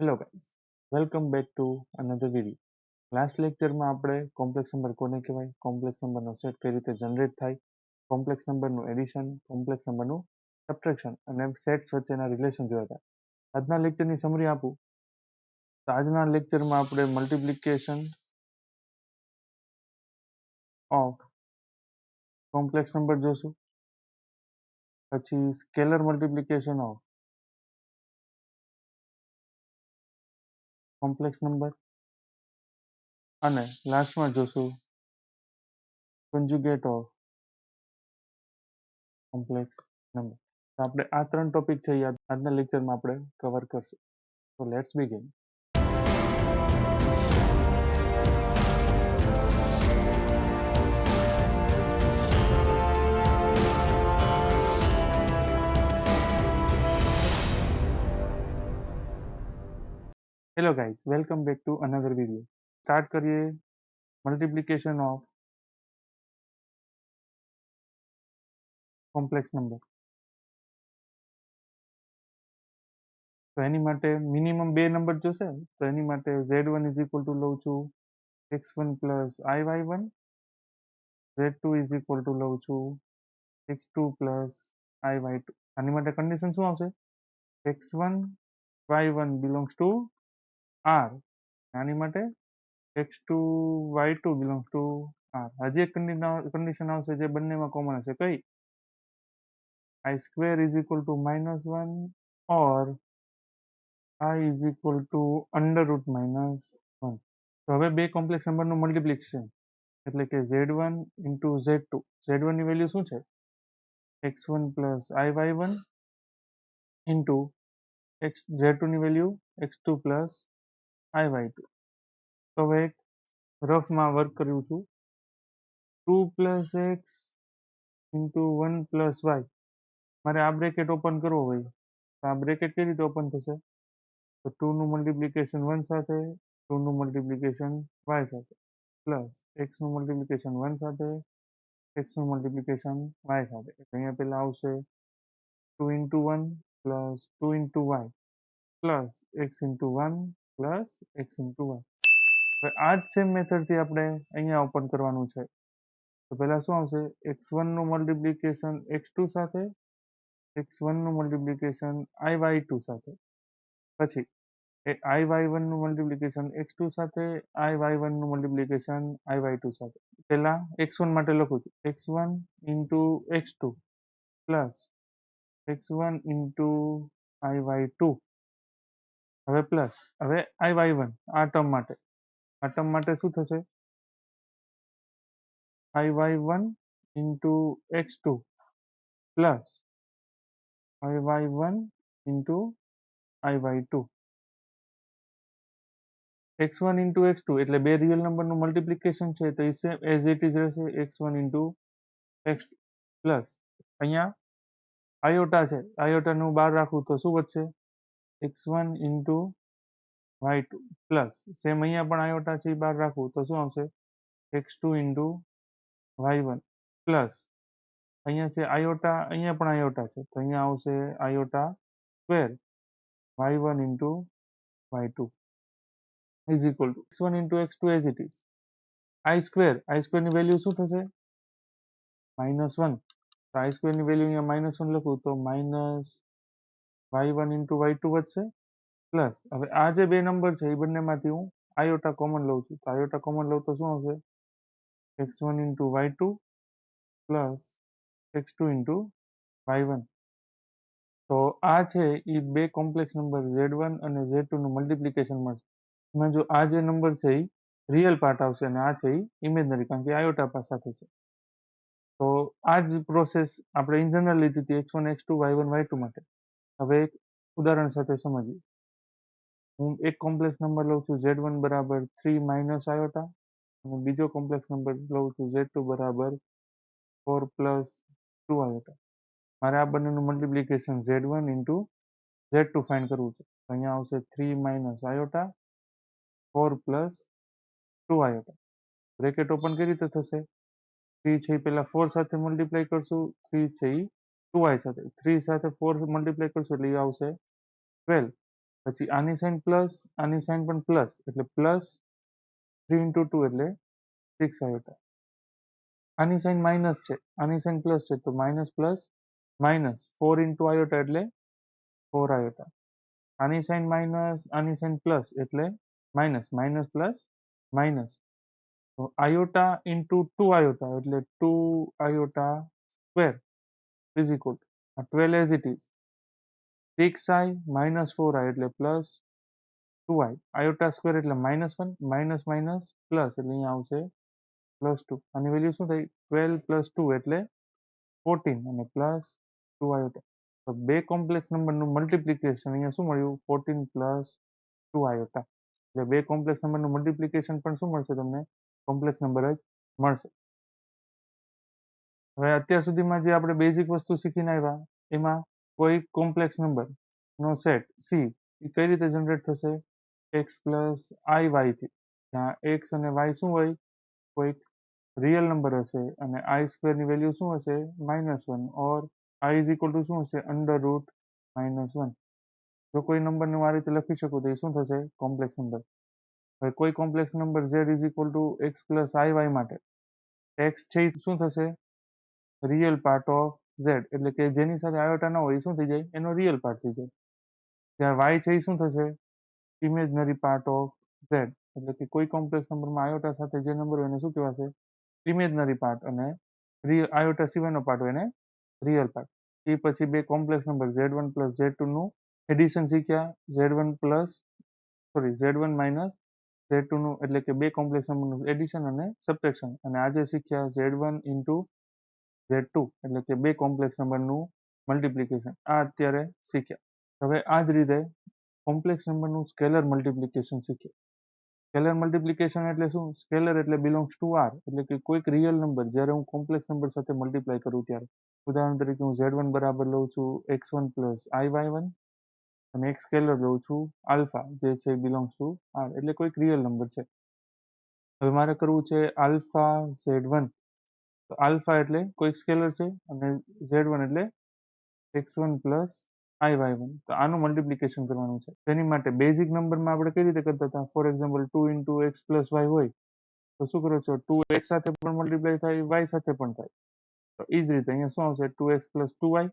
Hello guys, welcome back to another video. Last લેક્ચરમાં આપણે complex number કોને કહેવાય, કોમ્પ્લેક્સ નંબરનો સેટ કઈ રીતે જનરેટ થાય, કોમ્પ્લેક્સ નંબરનું એડિશન, કોમ્પ્લેક્સ નંબરનું સબટ્રેક્શન અને સેટ્સ વચ્ચેના રિલેશન જોયા હતા. આજના લેક્ચરની સમરી આપું તો આજના લેક્ચરમાં આપણે મલ્ટિપ્લિકેશન ઓફ કોમ્પ્લેક્સ નંબર જોશું, પછી scalar multiplication of complex number અને લાસ્ટમાં જોશું કોન્જ્યુગેટ ઓફ કોમ્પ્લેક્સ નંબર. તો આપણે આ 3 ટોપિક છે આજના લેક્ચરમાં આપણે કવર કરશું. So let's begin. Hello guys, welcome back to another video. Start કરીએ multiplication of complex number. તો એની માટે મિનિમમ 2 નંબર જોશે, તો એની માટે z1 is equal to લઉં છું x1 plus iy1, z2 is equal to લઉં છું x2 plus iy2. આની માટે કન્ડિશન શું આવશે? x1 y1 belongs to r. આની માટે x2 y2 belongs to r. હજી એક કન્ડિશન આવશે જે બંનેમાં કોમન હશે. કઈ? I square is equal to -1 or I is equal to under root -1. તો હવે બે કોમ્પ્લેક્સ નંબરનું મલ્ટિપ્લિકેશન એટલે કે z1 into z2. z1 ની વેલ્યુ શું છે? x1 plus iy1 into z2 ની વેલ્યુ x2 plus iy2. તો હવે એક રફમાં વર્ક કર્યું છું. 2 plus x into 1 plus y. મારે આ બ્રેકેટ ઓપન કરવો હોય તો આ બ્રેકેટ કઈ રીતે ઓપન થશે? તો 2 નું મલ્ટિપ્લિકેશન 1 સાથે, 2 નું મલ્ટિપ્લિકેશન y સાથે, પ્લસ x નું મલ્ટિપ્લિકેશન 1 સાથે, x નું મલ્ટિપ્લિકેશન y સાથે. એટલે અહીંયા પહેલા આવશે 2 into 1 plus 2 into y plus x into 1 plus x into y. હવે આ જ સેમ મેથડથી આપણે અહીંયા ઓપન કરવાનું છે. તો પહેલા શું આવશે? x1 નું મલ્ટિપ્લિકેશન x2 સાથે, x1 નું મલ્ટિપ્લિકેશન iy2 સાથે, પછી iy1 નું મલ્ટિપ્લિકેશન x2 સાથે, iy1 નું મલ્ટિપ્લિકેશન iy2 સાથે. પહેલા x1 માટે લખું છું x1 into x2 plus x1 into iy2. હવે પ્લસ હવે iy1 આ ટર્મ માટે શું થશે? iy1 into x2 plus iy1 into iy2. x1 into x2 એટલે બે રિયલ નંબરનું મલ્ટિપ્લિકેશન છે તો એ સેમ એઝ ઇટ ઇઝ રહેશે x1 into x2 પ્લસ અહીંયા આયોટા છે, આયોટાનું બહાર રાખું તો શું વધશે? x1 into y2 plus same અહીંયા પણ આયોટા છે એ બહાર રાખું તો શું આવશે? x2 into y1 પ્લસ અહીંયા છે આયોટા, અહીંયા પણ આયોટા છે તો અહીંયા આવશે આયોટા square y1 into y2 is equal to x1 into x2 as it is. I square ની વેલ્યુ શું થશે? -1. તો I square ની વેલ્યુ અહીંયા -1 લખું તો -y1 into y2 વધશે પ્લસ હવે આ જે બે નંબર છે એ બંનેમાંથી હું આયોટા કોમન લઉં છું. તો આયોટા કોમન લઉં તો શું આવશે? x1 into y2 plus x2 into y1. તો આ છે એ બે કોમ્પ્લેક્સ નંબર z1 અને z2 નું મલ્ટિપ્લિકેશન મળશે. એમાં જો આ જે નંબર છે એ રિયલ પાર્ટ આવશે અને આ છે એ ઇમેજનરી, કારણ કે આયોટા સાથે છે. તો આ જ પ્રોસેસ આપણે ઇન જનરલ લીધી હતી x1 x2 y1 y2 માટે. હવે એક ઉદાહરણ સાથે સમજીએ. હું એક કોમ્પ્લેક્સ નંબર લઉં છું z1 બરાબર 3 માઇનસ આયોટા અને બીજો કોમ્પ્લેક્સ નંબર લઉં છું z2 બરાબર 4 પ્લસ 2 આયોટા. મારે આ બંનેનું multiplication z1 into z2 find કરવું છે. અહીંયા આવશે 3 માઇનસ આયોટા 4 પ્લસ 2 આયોટા. બ્રેકેટ ઓપન કઈ રીતે થશે? 3 છે એ પહેલા 4 સાથે મલ્ટીપ્લાય કરશું, 3 છે એ 2i સાથે, 3 સાથે 4 મલ્ટીપ્લાય કરશું એટલે એ આવશે 12. પછી આની સાઇન પ્લસ, આની સાઇન પણ પ્લસ, એટલે પ્લસ 3 into 2 એટલે 6 iota. આની સાઇન માઇનસ છે, આની સાઇન પ્લસ છે, તો minus plus minus 4 into iota એટલે 4 iota. આની સાઇન માઇનસ, આની સાઇન પ્લસ એટલે માઇનસ, માઇનસ પ્લસ માઇનસ. તો iota into 2 iota એટલે 2 iota square is equal to 12 as it is. 6i minus 4i એટલે પ્લસ 2i. iota square એટલે minus 1, minus minus plus એટલે અહીંયા આવશે પ્લસ 2. આની વેલ્યુ શું થઈ? 12 પ્લસ 2 એટલે 14 અને પ્લસ 2 iota. તો બે કોમ્પ્લેક્સ નંબરનું મલ્ટિપ્લિકેશન અહીંયા શું મળ્યું? 14 પ્લસ 2 iota. એટલે બે કોમ્પ્લેક્સ નંબરનું મલ્ટિપ્લિકેશન પણ શું મળશે તમને? કોમ્પ્લેક્સ નંબર જ મળશે. હવે અત્યાર સુધીમાં જે આપણે બેઝિક વસ્તુ શીખીને આવ્યા એમાં કોઈ કોમ્પ્લેક્સ નંબર નો સેટ સી એ કઈ રીતે જનરેટ થશે? એક્સ પ્લસ આઈ વાય થી. જ્યાં એક્સ અને વાય શું હોય? કોઈક રિયલ નંબર હશે અને આઈ સ્ક્વેર ની વેલ્યુ શું હશે? -1 ઓર આઈ ઇઝ ઇક્વલ ટુ શું હશે? √-1. જો કોઈ નંબરને હું આ રીતે લખી શકું તો એ શું થશે? Complex number. હવે કોઈ complex number z is equal to x plus I y માટે એક્સ છે એ શું થશે? રિયલ પાર્ટ ઓફ ઝેડ, એટલે કે જેની સાથે આયોટા ન હોય એ શું થઈ જાય? એનો રિયલ પાર્ટ થઈ જાય. જ્યાં વાય છે એ શું થશે? ઇમેજનરી પાર્ટ ઓફ ઝેડ, એટલે કે કોઈ કોમ્પ્લેક્સ નંબરમાં આયોટા સાથે જે નંબર હોય એને શું કહેવાશે? ઇમેજનરી પાર્ટ, અને આયોટા સિવાયનો પાર્ટ હોય એને રિયલ પાર્ટ. એ પછી બે complex number z1 plus z2 નું એડિશન શીખ્યા. z1 માઇનસ z2 નું, એટલે કે બે કોમ્પ્લેક્સ નંબરનું એડિશન અને સબટ્રેક્શન. અને આજે શીખ્યા z1 ઇન્ટુ z2, એટલે કે બે કોમ્પ્લેક્સ નંબરનું મલ્ટિપ્લિકેશન. આ અત્યારે શીખ્યા. હવે આ જ રીતે કોમ્પ્લેક્સ નંબરનું સ્કેલર મલ્ટિપ્લિકેશન શીખ્યા. સ્કેલર મલ્ટિપ્લિકેશન એટલે શું? સ્કેલર એટલે બિલોંગ્સ ટુ આર, એટલે કે કોઈક રિયલ નંબર જ્યારે હું કોમ્પ્લેક્સ નંબર સાથે મલ્ટીપ્લાય કરું ત્યારે. ઉદાહરણ તરીકે હું z1 બરાબર લઉં છું x1 પ્લસ iy1 અને એક સ્કેલર લઉં છું આલ્ફા, જે છે બિલોંગ્સ ટુ આર, એટલે કોઈક રિયલ નંબર છે. હવે મારે કરવું છે આલ્ફા z1. તો આલ્ફા એટલે કોઈક સ્કેલર છે અને z1 એટલે x1 પ્લસ iy1. તો આનું મલ્ટિપ્લિકેશન કરવાનું છે. તેની માટે બેઝિક નંબરમાં આપણે કઈ રીતે કરતા હતા? For example 2 into x plus y હોય તો શું કરો છો? 2x સાથે પણ મલ્ટીપ્લાય થાય, y સાથે પણ થાય. તો એ જ રીતે અહીંયા શું આવશે? 2x plus 2y.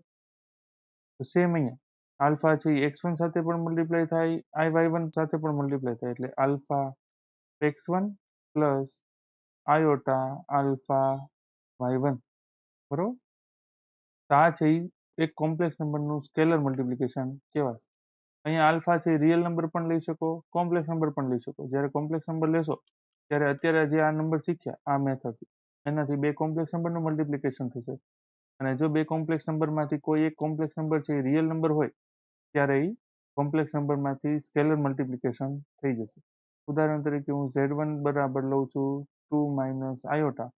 તો સેમ અહીંયા આલ્ફા છે એ x1 સાથે પણ મલ્ટીપ્લાય થાય, iy1 સાથે પણ મલ્ટીપ્લાય થાય, એટલે alpha x1 plus આયોટા alpha y1. બરોબર? તો આ છે એક કોમ્પ્લેક્સ નંબરનું સ્કેલર મલ્ટિપ્લિકેશન કહેવાશે. અહીંયા આલ્ફા છે રિયલ નંબર પણ લઈ શકો, કોમ્પ્લેક્સ નંબર પણ લઈ શકો. જ્યારે કોમ્પ્લેક્સ નંબર લેશો ત્યારે અત્યારે જે આ નંબર શીખ્યા આ મેથડથી, એનાથી બે કોમ્પ્લેક્સ નંબરનું મલ્ટિપ્લિકેશન થશે. અને જો બે કોમ્પ્લેક્સ નંબરમાંથી કોઈ એક કોમ્પ્લેક્સ નંબર છે એ રિયલ નંબર હોય ત્યારે એ કોમ્પ્લેક્સ નંબરમાંથી સ્કેલર મલ્ટિપ્લિકેશન થઈ જશે. ઉદાહરણ તરીકે હું z1 બરાબર લઉં છું 2 માઇનસ આયોટા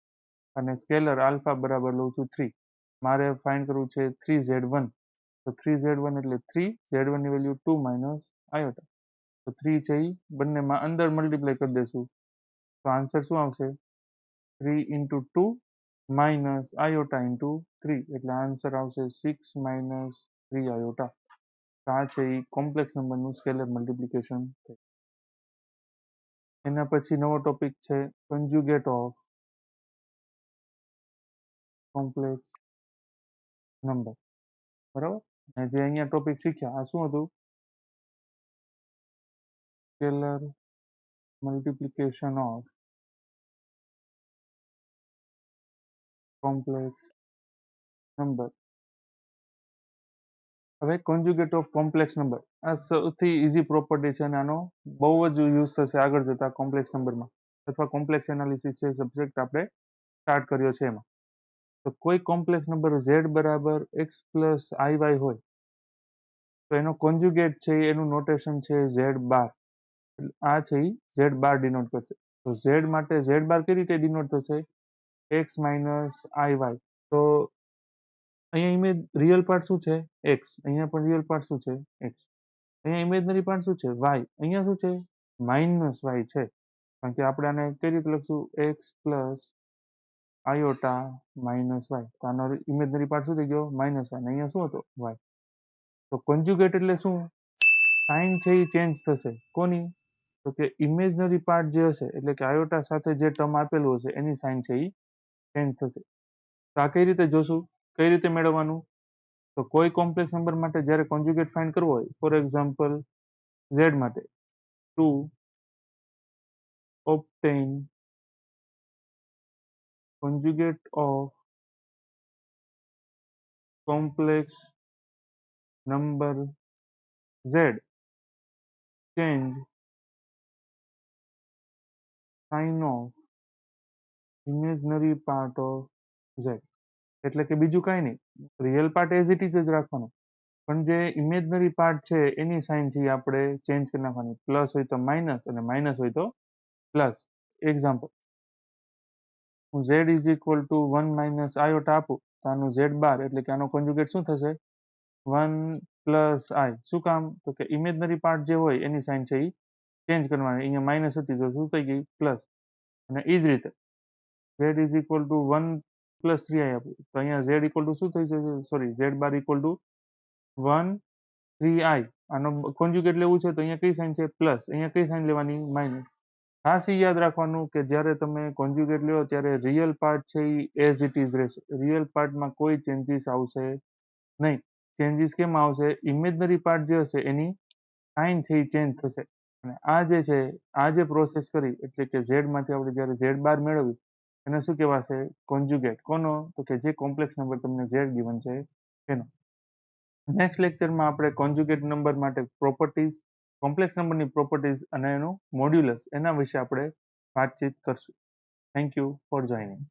અને સ્કેલર આલ્ફા બરાબર લઉં છું 3. મારે ફાઇન્ડ કરવું છે 3z1. તો 3z1 એટલે 3, z1 ની વેલ્યુ 2 માઇનસ આયોટા. તો 3 છે એ બંનેમાં અંદર મલ્ટીપ્લાય કરી દેશું તો આન્સર શું આવશે? 3 into 2 માઇનસ આયોટા into 3, એટલે આન્સર આવશે 6 માઇનસ 3 આયોટા. આ છે એ કોમ્પ્લેક્સ નંબરનું સ્કેલર મલ્ટિપ્લિકેશન. એના પછી નવો ટોપિક છે કન્જ્યુગેટ ઓફ કોમ્પ્લેક્સ નંબર. બરાબર? અને જે અહીંયા ટોપિક શીખ્યા આ શું હતું? Scalar multiplication of complex number. હવે કોન્જ્યુગેટ ઓફ કોમ્પ્લેક્સ નંબર આ સૌથી ઇઝી પ્રોપર્ટી છે અને આનો બહુ જ યુઝ થશે આગળ જતા કોમ્પ્લેક્સ નંબરમાં, અથવા કોમ્પ્લેક્સ એનાલિસિસ છે સબ્જેક્ટ આપણે સ્ટાર્ટ કર્યો છે એમાં. તો કોઈ કોમ્પ્લેક્સ નંબર z બરાબર x પ્લસ iy હોય તો એનો કોન્જ્યુગેટ છે એનું નોટેશન છે z બાર. આ છે એ z બાર ડિનોટ કરશે. તો z માટે z બાર કઈ રીતે ડિનોટ થશે? x minus iy. તો અહીંયા ઇમેજ રિયલ પાર્ટ શું છે? x. અહીંયા પણ રિયલ પાર્ટ શું છે? x. અહીંયા ઇમેજનરી પાર્ટ શું છે? y. અહીંયા શું છે? માઇનસ y છે. કારણ કે આપણે આને કઈ રીતે લખશું? x plus iota minus y. તો આનો ઇમેજનરી પાર્ટ શું થઈ ગયો? Minus y. અહીંયા શું હતો? y. તો કોન્જ્યુગેટ એટલે શું સાઇન છે એ ચેન્જ થશે કોની તો કે ઇમેજનરી પાર્ટ જે હશે એટલે કે આયોટા સાથે જે ટર્મ આપેલું હશે એની સાઇન છે એ ચેન્જ થશે તો આ કઈ રીતે જોશું કઈ રીતે મેળવવાનું તો કોઈ કોમ્પ્લેક્સ નંબર માટે જ્યારે કોન્જ્યુગેટ ફાઇન્ડ કરવો હોય ફોર એક્ઝામ્પલ z માટે two obtain conjugate of complex number z change sign of imaginary part of z એટલે કે બીજું કાંઈ નહીં real part as it is જ રાખવાનો પણ જે ઇમેજનરી પાર્ટ છે એની સાઇન છે એ આપણે ચેન્જ કરી નાખવાની પ્લસ હોય તો માઇનસ અને માઇનસ હોય તો પ્લસ એક્ઝામ્પલ હું z is equal to 1 minus iota આપું તો આનું z બાર એટલે કે આનો કોન્જ્યુગેટ શું થશે 1 પ્લસ આઈ શું કામ તો કે ઇમેજનરી પાર્ટ જે હોય એની સાઇન છે એ ચેન્જ કરવાની અહીંયા માઇનસ હતી તો શું થઈ ગઈ પ્લસ અને એ જ રીતે z is equal to 1 plus 3i આપું તો અહીંયા z ઇક્વલ ટુ શું થઈ જશે sorry z bar equal to 1 3i આનો કોન્જ્યુગેટ લેવું છે તો અહીંયા કઈ સાઇન છે પ્લસ અહીંયા કઈ સાઇન લેવાની માઇનસ ખાસ એ યાદ રાખવાનું કે જ્યારે તમે કોન્જ્યુગેટ લો ત્યારે રિયલ પાર્ટ છે એ એઝ ઇટ ઇઝ રહેશે રિયલ પાર્ટમાં કોઈ ચેન્જીસ આવશે નહીં ચેન્જીસ કેમ આવશે ઇમેજનરી પાર્ટ જે હશે એની સાઇન છે એ ચેન્જ થશે અને આ જે છે આ જે પ્રોસેસ કરી એટલે કે ઝેડ માંથી આપણે જ્યારે ઝેડ બાર મેળવ્યું એને શું કહેવાશે કોન્જ્યુગેટ કોનો તો કે જે કોમ્પ્લેક્સ નંબર તમને ઝેડ ગિવન છે એનો નેક્સ્ટ લેક્ચરમાં આપણે કોન્જ્યુગેટ નંબર માટે પ્રોપર્ટીઝ કોમ્પ્લેક્સ નંબરની પ્રોપર્ટીઝ અને એનું મોડ્યુલસ એના વિશે આપણે વાતચીત કરશું થેન્ક યુ ફોર જોઈનિંગ